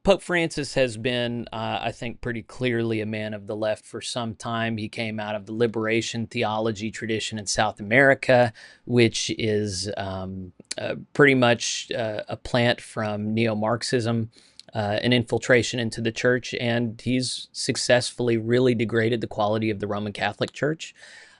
Pope Francis has been, I think, pretty clearly a man of the left for some time. He came out of the liberation theology tradition in South America, which is pretty much a plant from neo-Marxism, an infiltration into the church, and he's successfully really degraded the quality of the Roman Catholic Church.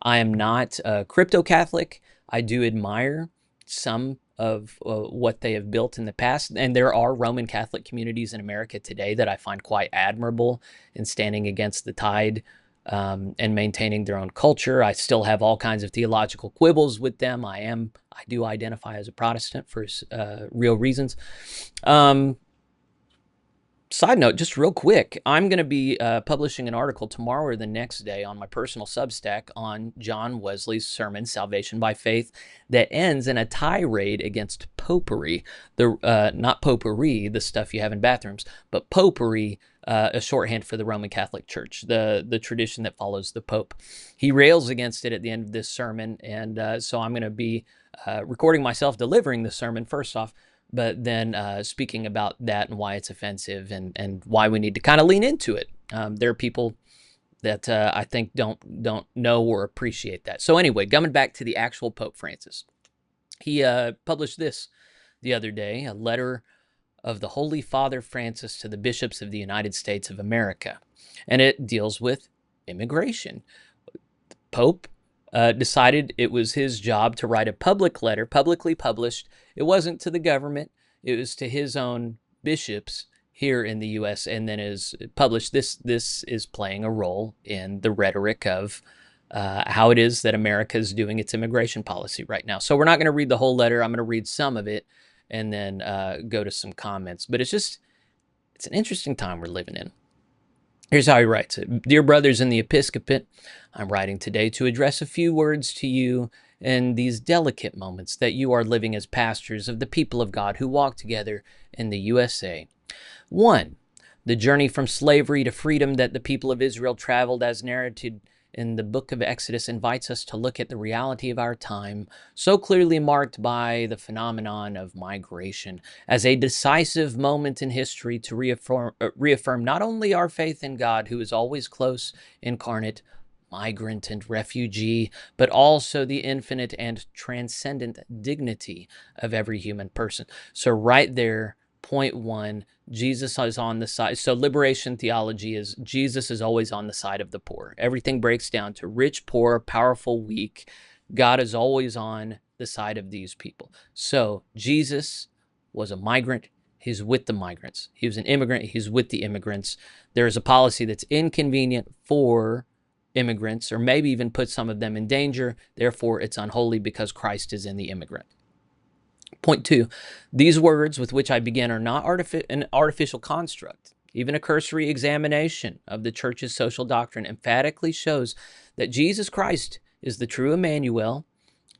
I am not a crypto-Catholic. I do admire some of what they have built in the past. And there are Roman Catholic communities in America today that I find quite admirable in standing against the tide and maintaining their own culture. I still have all kinds of theological quibbles with them. I do identify as a Protestant for real reasons. Side note, just real quick, I'm going to be publishing an article tomorrow or the next day on my personal Substack on John Wesley's sermon, Salvation by Faith, that ends in a tirade against popery. Not potpourri, the stuff you have in bathrooms, but popery, a shorthand for the Roman Catholic Church, the tradition that follows the Pope. He rails against it at the end of this sermon, and so I'm going to be recording myself delivering the sermon first off, but then speaking about that and why it's offensive and why we need to kind of lean into it. There are people that I think don't know or appreciate that. So anyway, coming back to the actual Pope Francis, he published this the other day, a letter of the Holy Father Francis to the bishops of the United States of America, and it deals with immigration. The Pope decided it was his job to write a public letter, publicly published. It wasn't to the government. It was to his own bishops here in the U.S. and then is published. This is playing a role in the rhetoric of how it is that America is doing its immigration policy right now. So we're not going to read the whole letter. I'm going to read some of it and then go to some comments. But it's an interesting time we're living in. Here's how he writes it. Dear brothers in the episcopate, I'm writing today to address a few words to you in these delicate moments that you are living as pastors of the people of God who walk together in the USA. 1. The journey from slavery to freedom that the people of Israel traveled as narrated in the book of Exodus invites us to look at the reality of our time, so clearly marked by the phenomenon of migration, as a decisive moment in history to reaffirm not only our faith in God, who is always close, incarnate, migrant, and refugee, but also the infinite and transcendent dignity of every human person. So right there, point 1, Jesus is on the side. So liberation theology is Jesus is always on the side of the poor. Everything breaks down to rich, poor, powerful, weak. God is always on the side of these people. So Jesus was a migrant. He's with the migrants. He was an immigrant. He's with the immigrants. There is a policy that's inconvenient for immigrants, or maybe even put some of them in danger. Therefore, it's unholy because Christ is in the immigrant. Point 2, these words with which I begin are not an artificial construct. Even a cursory examination of the church's social doctrine emphatically shows that Jesus Christ is the true Emmanuel,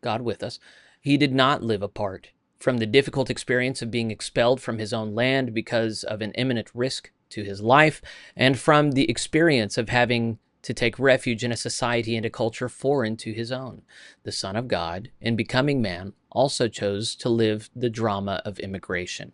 God with us. He did not live apart from the difficult experience of being expelled from his own land because of an imminent risk to his life, and from the experience of having to take refuge in a society and a culture foreign to his own. The Son of God, in becoming man, also chose to live the drama of immigration.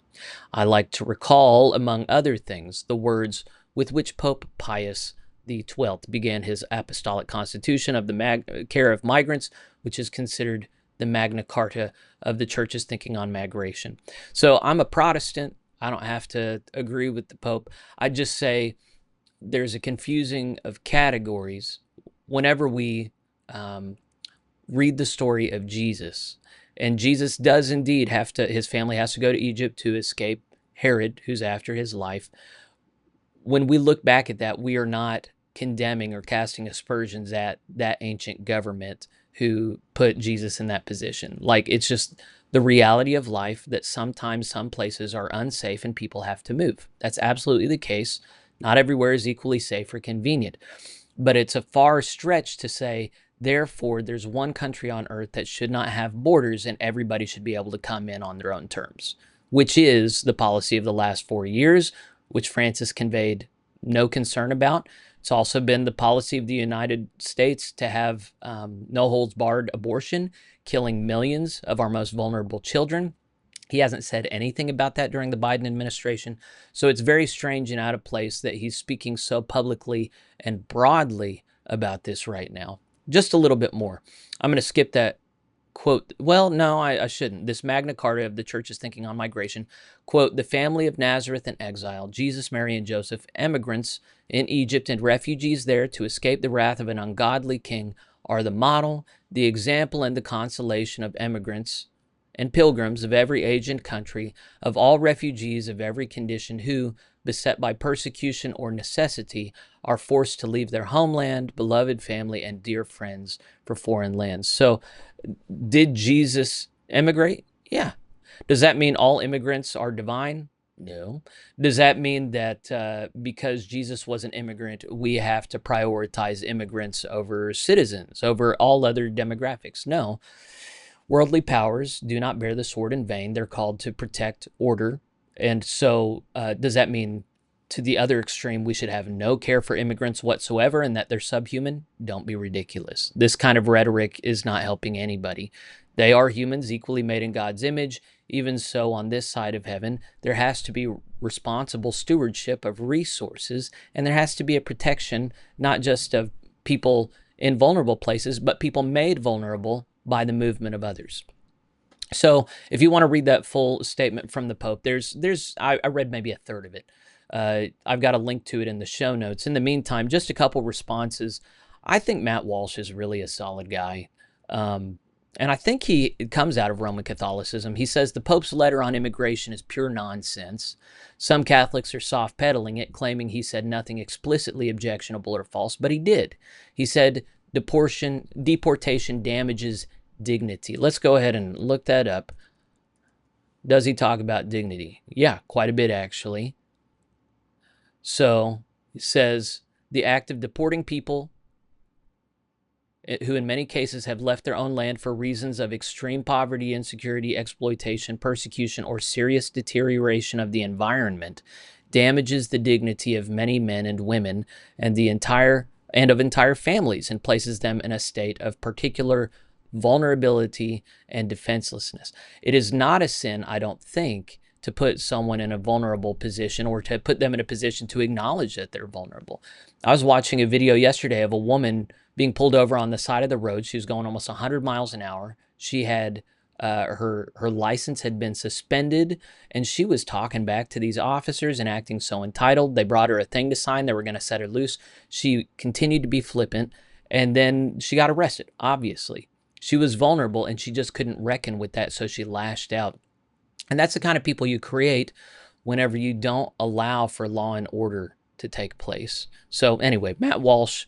I like to recall, among other things, the words with which Pope Pius XII began his apostolic constitution of the care of migrants, which is considered the Magna Carta of the Church's thinking on migration. So I'm a Protestant. I don't have to agree with the Pope. I just say there's a confusing of categories whenever we read the story of Jesus. And Jesus does indeed his family has to go to Egypt to escape Herod, who's after his life. When we look back at that, we are not condemning or casting aspersions at that ancient government who put Jesus in that position. Like, it's just the reality of life that sometimes some places are unsafe and people have to move. That's absolutely the case. Not everywhere is equally safe or convenient. But it's a far stretch to say, therefore, there's one country on earth that should not have borders and everybody should be able to come in on their own terms, which is the policy of the last 4 years, which Francis conveyed no concern about. It's also been the policy of the United States to have no-holds-barred abortion, killing millions of our most vulnerable children. He hasn't said anything about that during the Biden administration. So it's very strange and out of place that he's speaking so publicly and broadly about this right now. Just a little bit more. I'm going to skip that quote. Well, no, I shouldn't. This Magna Carta of the Church's thinking on migration, quote, the family of Nazareth in exile, Jesus, Mary, and Joseph, emigrants in Egypt and refugees there to escape the wrath of an ungodly king, are the model, the example, and the consolation of emigrants and pilgrims of every age and country, of all refugees of every condition who, beset by persecution or necessity, are forced to leave their homeland, beloved family, and dear friends for foreign lands. So, did Jesus emigrate? Yeah. Does that mean all immigrants are divine? No. Does that mean that because Jesus was an immigrant, we have to prioritize immigrants over citizens, over all other demographics? No. Worldly powers do not bear the sword in vain. They're called to protect order. And so, does that mean to the other extreme, we should have no care for immigrants whatsoever and that they're subhuman? Don't be ridiculous. This kind of rhetoric is not helping anybody. They are humans equally made in God's image. Even so, on this side of heaven, there has to be responsible stewardship of resources, and there has to be a protection, not just of people in vulnerable places, but people made vulnerable by the movement of others. So if you want to read that full statement from the Pope, I read maybe a third of it. I've got a link to it in the show notes. In the meantime, just a couple responses. I think Matt Walsh is really a solid guy. And I think he comes out of Roman Catholicism. He says the Pope's letter on immigration is pure nonsense. Some Catholics are soft-pedaling it, claiming he said nothing explicitly objectionable or false, but he did. He said deportation damages dignity. Let's go ahead and look that up. Does he talk about dignity? Yeah, quite a bit actually. So it says the act of deporting people who in many cases have left their own land for reasons of extreme poverty, insecurity, exploitation, persecution, or serious deterioration of the environment damages the dignity of many men and women and of entire families and places them in a state of particular vulnerability and defenselessness. It is not a sin, I don't think, to put someone in a vulnerable position or to put them in a position to acknowledge that they're vulnerable. I was watching a video yesterday of a woman being pulled over on the side of the road. She was going almost 100 miles an hour. She had her license had been suspended, and she was talking back to these officers and acting so entitled. They brought her a thing to sign. They were going to set her loose. She continued to be flippant, and then she got arrested, obviously. She was vulnerable, and she just couldn't reckon with that, so she lashed out. And that's the kind of people you create whenever you don't allow for law and order to take place. So anyway, Matt Walsh,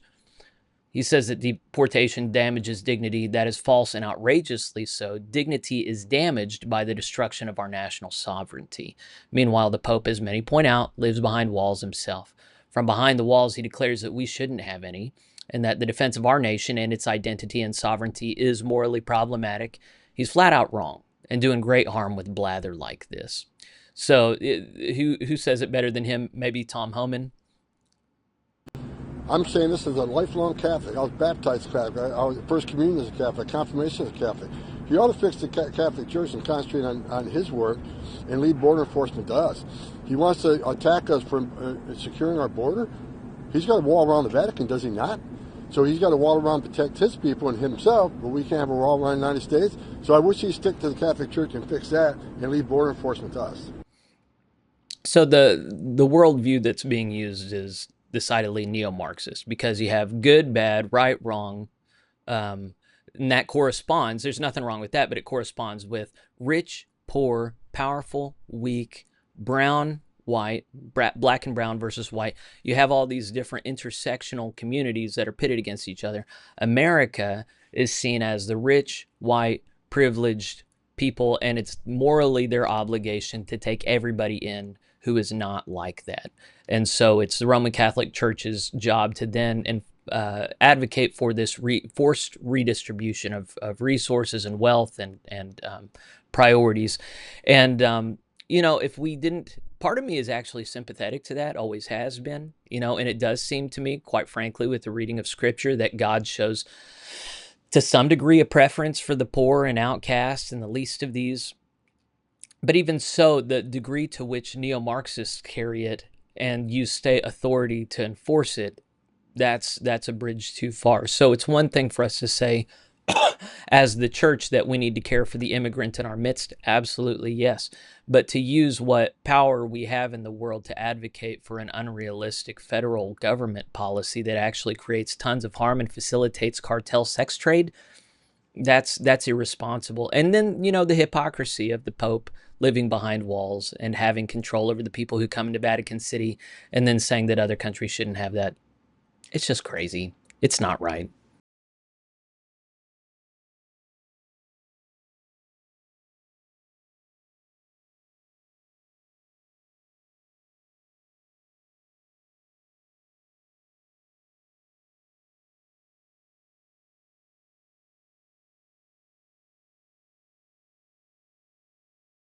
he says that deportation damages dignity. That is false and outrageously so. Dignity is damaged by the destruction of our national sovereignty. Meanwhile, the Pope, as many point out, lives behind walls himself. From behind the walls, he declares that we shouldn't have any, and that the defense of our nation and its identity and sovereignty is morally problematic. He's flat out wrong and doing great harm with blather like this. So who says it better than him? Maybe Tom Homan. I'm saying this as a lifelong Catholic. I was baptized Catholic. I was first communion as a Catholic, confirmation as a Catholic. He ought to fix the Catholic Church and concentrate on his work and leave border enforcement to us. He wants to attack us for securing our border. He's got a wall around the Vatican, does he not? So he's got a wall around to protect his people and himself, but we can't have a wall around the United States. So I wish he'd stick to the Catholic Church and fix that and leave border enforcement to us. So the worldview that's being used is decidedly neo-Marxist, because you have good, bad, right, wrong, and that corresponds. There's nothing wrong with that, but it corresponds with rich, poor, powerful, weak, brown, white, black and brown versus white. You have all these different intersectional communities that are pitted against each other. America is seen as the rich, white, privileged people, and it's morally their obligation to take everybody in who is not like that. And so it's the Roman Catholic Church's job to then advocate for this forced redistribution of resources and wealth and priorities. And, if we didn't, part of me is actually sympathetic to that, always has been, and it does seem to me, quite frankly, with the reading of Scripture, that God shows to some degree a preference for the poor and outcast and the least of these. But even so, the degree to which neo-Marxists carry it and use state authority to enforce it, that's a bridge too far. So it's one thing for us to say, as the church, that we need to care for the immigrant in our midst. Absolutely, yes. But to use what power we have in the world to advocate for an unrealistic federal government policy that actually creates tons of harm and facilitates cartel sex trade, that's irresponsible. And then, the hypocrisy of the Pope living behind walls and having control over the people who come into Vatican City and then saying that other countries shouldn't have that. It's just crazy. It's not right.